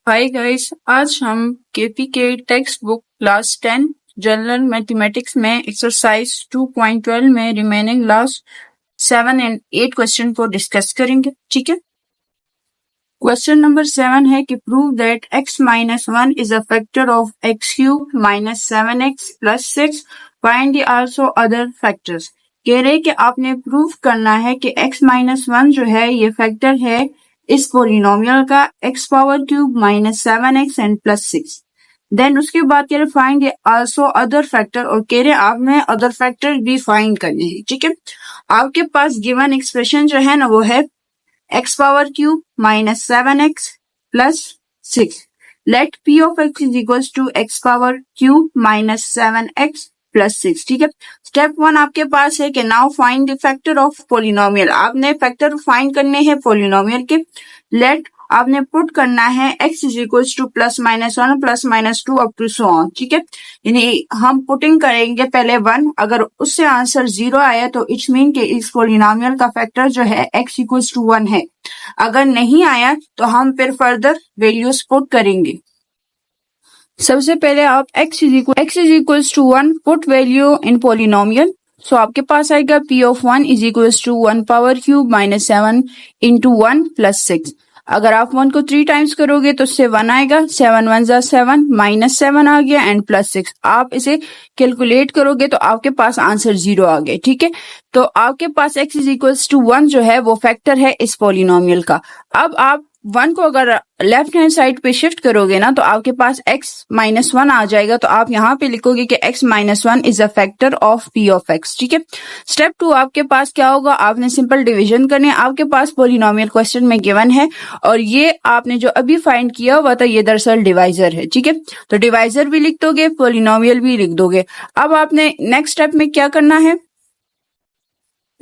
Hi guys, आज हम KP के text book class 10 general mathematics में एक्सरसाइज 2.12 में रिमेनिंग लास्ट 7 एंड 8 क्वेश्चन को डिस्कस करेंगे। ठीक है, क्वेश्चन नंबर 7 है कि prove that x minus 1 is a factor of x cube minus 7x plus 6। Find the also other factors. कह रहे कि आपने प्रूव करना है कि x माइनस 1 जो है ये फैक्टर है इस पोलिनोमियल का x power cube minus 7x and plus 6। Then उसके बाद कह रहे फाइंड आल्सो अदर फैक्टर, और कह रहे आपने अदर फैक्टर भी फाइंड करने हैं। ठीक है, आपके पास गिवन एक्सप्रेशन जो है ना वो है x power cube minus 7x plus 6। Let p of x is equal to x power cube minus 7x plus 6। ठीक है, स्टेप 1 आपके पास है कि नाउ find the factor of polynomial. आपने फैक्टर फाइंड करने हैं पोलिनोमियल के। लेट आपने पुट करना है x is equal to plus minus 1 plus minus 2 up to so on. ठीक है, यानी हम पुटिंग करेंगे पहले 1, अगर उससे आंसर 0 आया तो इट्स मीन कि इस पोलिनोमियल का फैक्टर जो है x इक्वल टू 1 है। अगर नहीं आया तो हम फिर फर्दर वैल्यूज पुट करेंगे। सबसे पहले आप x is equal to 1 put value in polynomial. So आपके पास आएगा p of 1 is equal to 1 power cube minus 7 into 1 plus 6। अगर आप 1 को 3 टाइम्स करोगे तो उससे 1 आएगा, 7 1 जा 7 माइनस 7 आ गया एंड प्लस 6। आप इसे कैलकुलेट करोगे तो आपके पास आंसर 0 आ गया। ठीक है, तो आपके पास x इज इक्वल टू 1 जो है वो फैक्टर है इस पोलिनोमियल का। अब आप 1 को अगर लेफ्ट हैंड साइड पे शिफ्ट करोगे ना तो आपके पास x माइनस 1 आ जाएगा, तो आप यहाँ पे लिखोगे कि x minus 1 is a factor of p of x। ठीक है, स्टेप 2 आपके पास क्या होगा, आपने सिंपल डिवीजन करने। आपके पास पोलिनोमियल क्वेश्चन में गिवन है और ये आपने जो अभी फाइंड किया हुआ था ये दरअसल डिवाइजर है। ठीक है, तो डिवाइजर भी लिख दोगे, पोलिनोमियल भी लिख दोगे। अब आपने नेक्स्ट स्टेप में क्या करना है,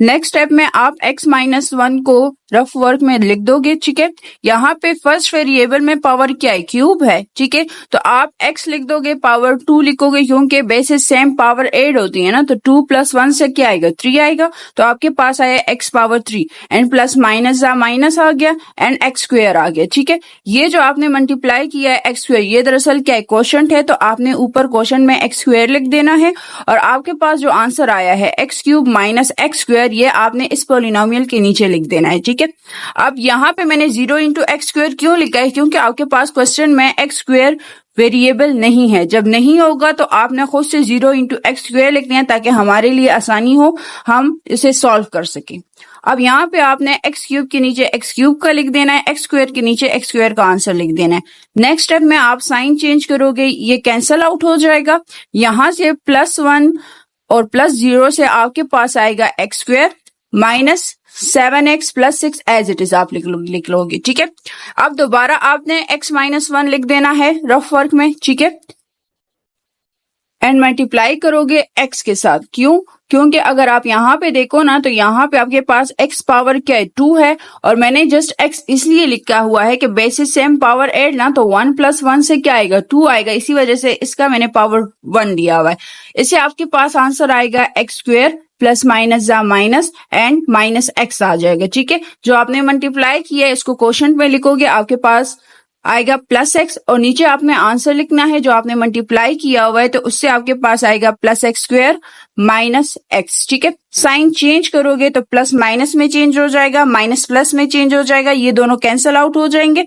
नेक्स्ट स्टेप में आप x माइनस 1 को रफ वर्क में लिख दोगे। ठीक है, यहाँ पे फर्स्ट वेरिएबल में पावर क्या है, क्यूब है। ठीक है, तो आप x लिख दोगे, पावर 2 लिखोगे क्योंकि बेसिस सेम पावर ऐड होती है ना, तो 2 प्लस 1 से क्या आएगा, 3 आएगा। तो आपके पास आया x power 3 and plus minus minus आ गया एंड x स्क्वायर आ गया। ठीक है, ये जो आपने मल्टीप्लाई किया है x स्क्वायर, ये दरअसल क्या है, क्वोशंट है, तो आपने ऊपर क्वोशंट में x स्क्वायर लिख देना है। और आपके पास जो आंसर आया है x cube minus x square, ये आपने इस पोलिनोमियल के नीचे लिख देना है। ठीक है, अब यहाँ पे मैंने 0 इंटू एक्स स्क्वायर क्यों लिखा है, क्योंकि आपके पास क्वेश्चन में एक्स स्क्वायर वेरिएबल नहीं है। जब नहीं होगा तो आपने खुद से 0 इंटू एक्स स्क्वायर लिखना है ताकि हमारे लिए आसानी हो, हम इसे सॉल्व कर सकें। अब यहाँ पे आपने एक्स क्यूब के नीचे एक्स क्यूब का लिख देना है, एक्स स्क्वायर के नीचे एक्स स्क्वायर का आंसर लिख देना है। नेक्स्ट स्टेप में आप साइन चेंज करोगे, ये कैंसल आउट हो जाएगा। यहाँ से प्लस 1 और प्लस 0 से आपके पास आएगा x square minus 7x plus 6 as it is आप लिख लोगे। ठीक है, अब दोबारा आपने x माइनस 1 लिख देना है रफ वर्क में। ठीक है, एंड मल्टीप्लाई करोगे x के साथ। क्यों, क्योंकि अगर आप यहाँ पे देखो ना तो यहाँ पे आपके पास x पावर क्या है, 2 है, और मैंने जस्ट x इसलिए लिखा हुआ है कि बेसिस सेम पावर ऐड ना, तो 1 प्लस 1 से क्या आएगा, 2 आएगा, इसी वजह से इसका मैंने पावर 1 दिया हुआ है। इससे आपके पास आंसर आएगा एक्स स्क्वायर प्लस माइनस जा माइनस एंड माइनस एक्स आ जाएगा। ठीक है, जो आपने मल्टीप्लाई किया है इसको क्वोशंट में लिखोगे, आपके पास आएगा प्लस एक्स, और नीचे आपने आंसर लिखना है जो आपने मल्टीप्लाई किया हुआ है, तो उससे आपके पास आएगा plus x square minus x. ठीक है, साइन चेंज करोगे तो प्लस माइनस में चेंज हो जाएगा, माइनस प्लस में चेंज हो जाएगा, ये दोनों कैंसल आउट हो जाएंगे।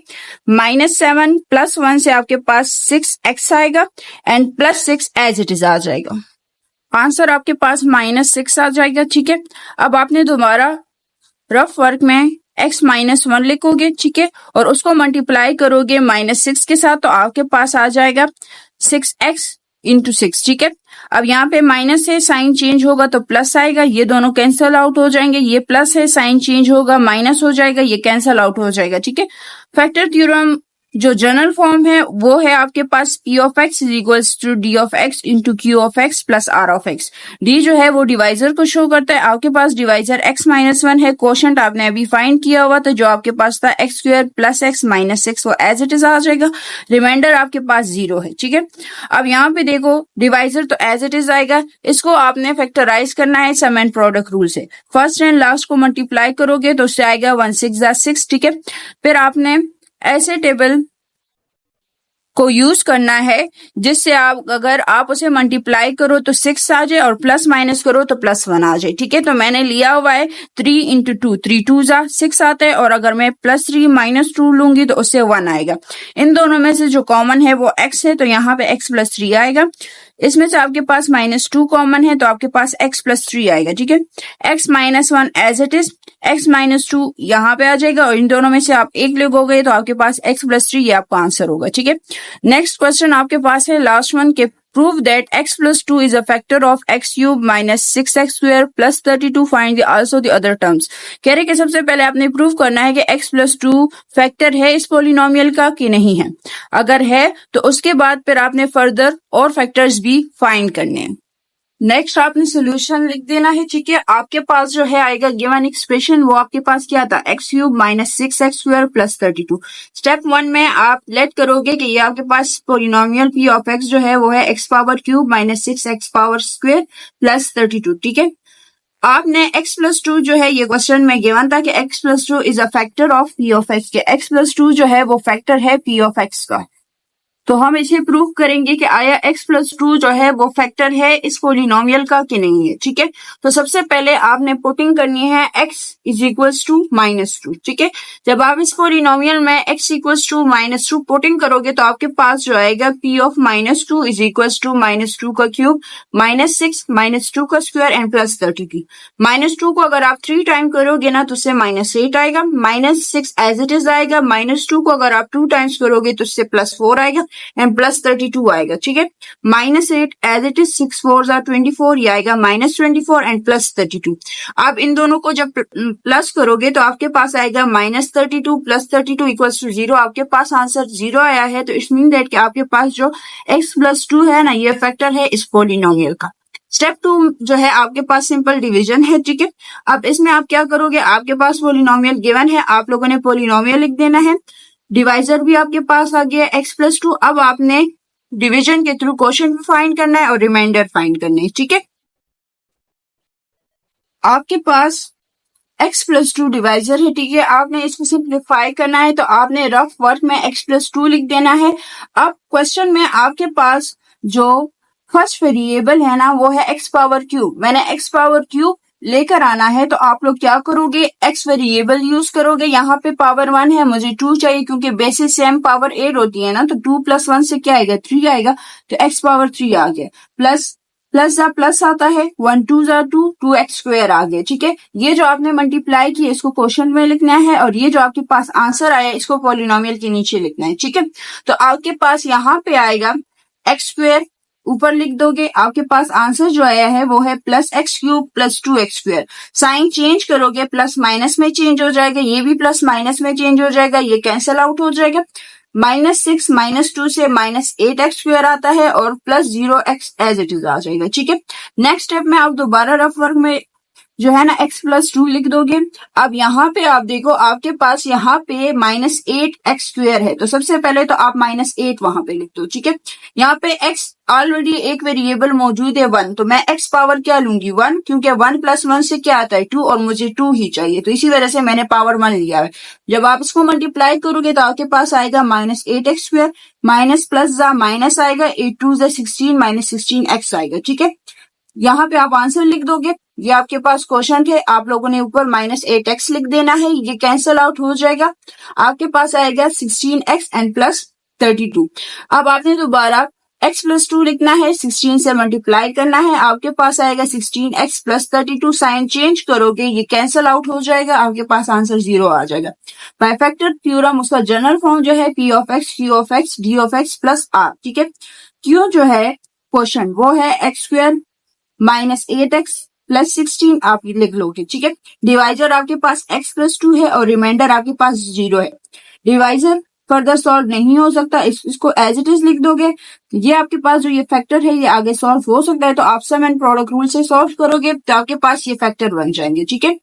माइनस 7 प्लस 1 से आपके पास 6x आएगा and plus 6 as it is आ जाएगा। आंसर आपके पास माइनस 6 आ जाएगा। ठीक है, अब आपने दोबारा रफ वर्क में x माइनस 1 लिखोगे। ठीक है, और उसको मल्टीप्लाई करोगे माइनस 6 के साथ, तो आपके पास आ जाएगा 6x इंटू 6। ठीक है, अब यहाँ पे माइनस है, साइन चेंज होगा तो प्लस आएगा, ये दोनों कैंसल आउट हो जाएंगे। ये प्लस है, साइन चेंज होगा माइनस हो जाएगा, ये कैंसल आउट हो जाएगा। ठीक है, फैक्टर थ्योरम जो जनरल फॉर्म है वो है आपके पास p of x is equals to d of x into q of x plus r of x। d जो है वो डिवाइजर को शो करता है, आपके पास डिवाइजर x माइनस 1 है, क्वोशंट आपने अभी फाइंड किया हुआ, तो जो आपके पास था x square plus x minus 6 वो एज इट इज आ जाएगा, रिमाइंडर आपके पास 0 है। ठीक है, अब यहाँ पे देखो डिवाइजर तो एज इट इज आएगा, इसको आपने फैक्टराइज करना है सम एंड प्रोडक्ट रूल से। फर्स्ट एंड लास्ट को मल्टीप्लाई करोगे तो उससे आएगा 1 6 जा 6। ठीक है, फिर आपने ऐसे टेबल को यूज करना है, जिससे आप अगर आप उसे मल्टीप्लाई करो तो 6 आ जाए और प्लस माइनस करो तो +1 आ जाए। ठीक है, तो मैंने लिया हुआ है 3 इंटू 2, 3 2 6 आता है, और अगर मैं +3 -2 लूंगी तो उससे 1 आएगा। इन दोनों में से जो कॉमन है वो x है, तो यहाँ पे x + 3 आएगा। इसमें से आपके पास -2 कॉमन है, तो आपके पास x + 3 आएगा। ठीक है, x - 1 as it is, x - 2 यहाँ पे आ जाएगा, और इन दोनों में से आप एक लोगोगे तो आपके पास x + 3 ये आपका आंसर होगा। ठीक है, नेक्स्ट क्वेश्चन आपके पास है लास्ट वन के prove that x + 2 is a factor of x³ - 6x² + 32 find also the other terms. कह रहे कि सबसे पहले आपने प्रूव करना है कि x + 2 फैक्टर है इस पोलिनोमियल का कि नहीं है। अगर है तो उसके बाद फिर आपने फर्दर और फैक्टर्स भी फाइंड करने हैं। नेक्स्ट आपने सोल्यूशन लिख देना है। ठीक है, आपके पास जो है आएगा गिवन एक्सप्रेशन, वो आपके पास क्या था, x³ - 6x² + 32। स्टेप 1 में आप लेट करोगे कि ये आपके पास पोलिनोमियल p ऑफ x जो है वो है x³ - 6x² + 32। ठीक है, आपने x + 2 जो है, ये क्वेश्चन में गिवन था कि x + 2 is a factor of p of x के x + 2 जो है वो फैक्टर है p ऑफ x का। तो हम इसे प्रूव करेंगे कि आया x + 2 जो है वो फैक्टर है इस पोलिनोमियल का कि नहीं है। ठीक है, तो सबसे पहले आपने पुटिंग करनी है x = -2। ठीक है, जब आप इस पोलिनोमियल में x = -2 पुटिंग करोगे तो आपके पास जो आएगा p ऑफ -2 = -2 का क्यूब -6 -2 का स्क्वायर एंड +32। -2 को अगर आप 3 टाइम करोगे ना तो उससे -8 आएगा, -6 एज इट इज आएगा, -2 को अगर आप 2 टाइम्स करोगे तो उससे +4 आएगा एंड +32 आएगा। ठीक है, -8 एज इट इज, 6 4 24, ये आएगा -24 एंड +32। आप इन दोनों को जब प्लस करोगे तो आपके पास आएगा -32 + 32 = 0। आपके पास आंसर 0 आया है, तो इट्स मीन दैट कि आपके पास जो x + 2 है ना, ये फैक्टर है इस पोलिनोमियल का। स्टेप 2 जो है आपके पास सिंपल डिवीजन है। ठीक है, अब इसमें आप क्या करोगे, आपके पास पोलिनोमियल गिवन है, आप लोगों ने पोलिनोमियल लिख देना है, डिवाइजर भी आपके पास आ गया x + 2। अब आपने डिवीजन के थ्रू क्वोशिएंट भी फाइंड करना है और रिमाइंडर फाइंड करना है। ठीक है, आपके पास x + 2 डिवाइजर है। ठीक है, आपने इसको सिंप्लीफाई करना है, तो आपने रफ वर्क में x + 2 लिख देना है। अब क्वेश्चन में आपके पास जो फर्स्ट वेरिएबल है ना वो है x⁻³ मैंने x⁻³ लेकर आना है, तो आप लोग क्या करोगे, x वेरिएबल यूज करोगे। यहाँ पे पावर 1 है, मुझे 2 चाहिए क्योंकि बेसिस सेम पावर 8 होती है ना, तो 2 + 1 से क्या आएगा, 3 आएगा, तो x⁻³ आ गया। प्लस आता है, 1 2 2, 2x² आ गया। ठीक है, ये जो आपने मल्टीप्लाई किया इसको क्वेश्चन में लिखना है, और ये जो आपके पास आंसर आया इसको पॉलिनोमियल के नीचे लिखना है। ठीक है, तो आपके पास यहाँ पे आएगा x² ऊपर लिख दोगे, आपके पास आंसर जो आया है वो है +x³ + 2x²। साइन चेंज करोगे, प्लस माइनस में चेंज हो जाएगा, ये भी प्लस माइनस में चेंज हो जाएगा, ये कैंसिल आउट हो जाएगा। -6 -2 से -8x² आता है और +0x एज इट इज आ जाएगा। ठीक है, नेक्स्ट स्टेप में आप दोबारा रफ वर्क में जो है ना x + 2 लिख दोगे। अब यहाँ पे आप देखो, आपके पास यहाँ पे -8x² है, तो सबसे पहले तो आप -8 वहां पे लिख दो। ठीक है, यहाँ पे x ऑलरेडी एक वेरिएबल मौजूद है 1, तो मैं x पावर क्या लूंगी, 1, क्योंकि 1 + 1 से क्या आता है, 2, और मुझे 2 ही चाहिए, तो इसी वजह से मैंने पावर 1 लिया है। जब आप इसको मल्टीप्लाई करोगे तो आपके पास आएगा -8x², माइनस प्लस माइनस आएगा, 8 2 16 -16x आएगा। ठीक है, यहाँ पे आप आंसर लिख दोगे, ये आपके पास क्वेश्चन है, आप लोगों ने ऊपर -8x लिख देना है, ये कैंसल आउट हो जाएगा, आपके पास आएगा 16x एंड +32। अब आपने दोबारा x + 2 लिखना है, 16 से मल्टीप्लाई करना है, आपके पास आएगा 16x + 32। साइन चेंज करोगे, ये कैंसल आउट हो जाएगा, आपके पास आंसर 0 आ जाएगा। बाय फैक्टर थ्योरम उसका जनरल फॉर्म जो है p of x, q of x, d of x + r। ठीक है, q जो है क्वेश्चन वो है x² -8x + 16 आप लिख लोगे। ठीक है, डिवाइजर आपके पास x + 2 है और रिमाइंडर आपके पास 0 है। डिवाइजर फर्दर सॉल्व नहीं हो सकता, इसको एज इट इज लिख दोगे। ये आपके पास जो ये फैक्टर है ये आगे सॉल्व हो सकता है, तो आप सम एंड प्रोडक्ट रूल से सॉल्व करोगे तो आपके पास ये फैक्टर बन जाएंगे। ठीक है,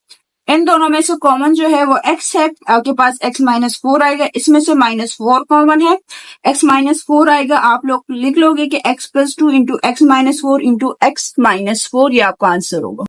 इन दोनों में से कॉमन जो है वो x है, आपके पास x - 4 आएगा, इसमें से -4 कॉमन है, x - 4 आएगा, आप लोग लिख लोगे कि x + 2 × x - 4 × x - 4 ये आपका आंसर होगा।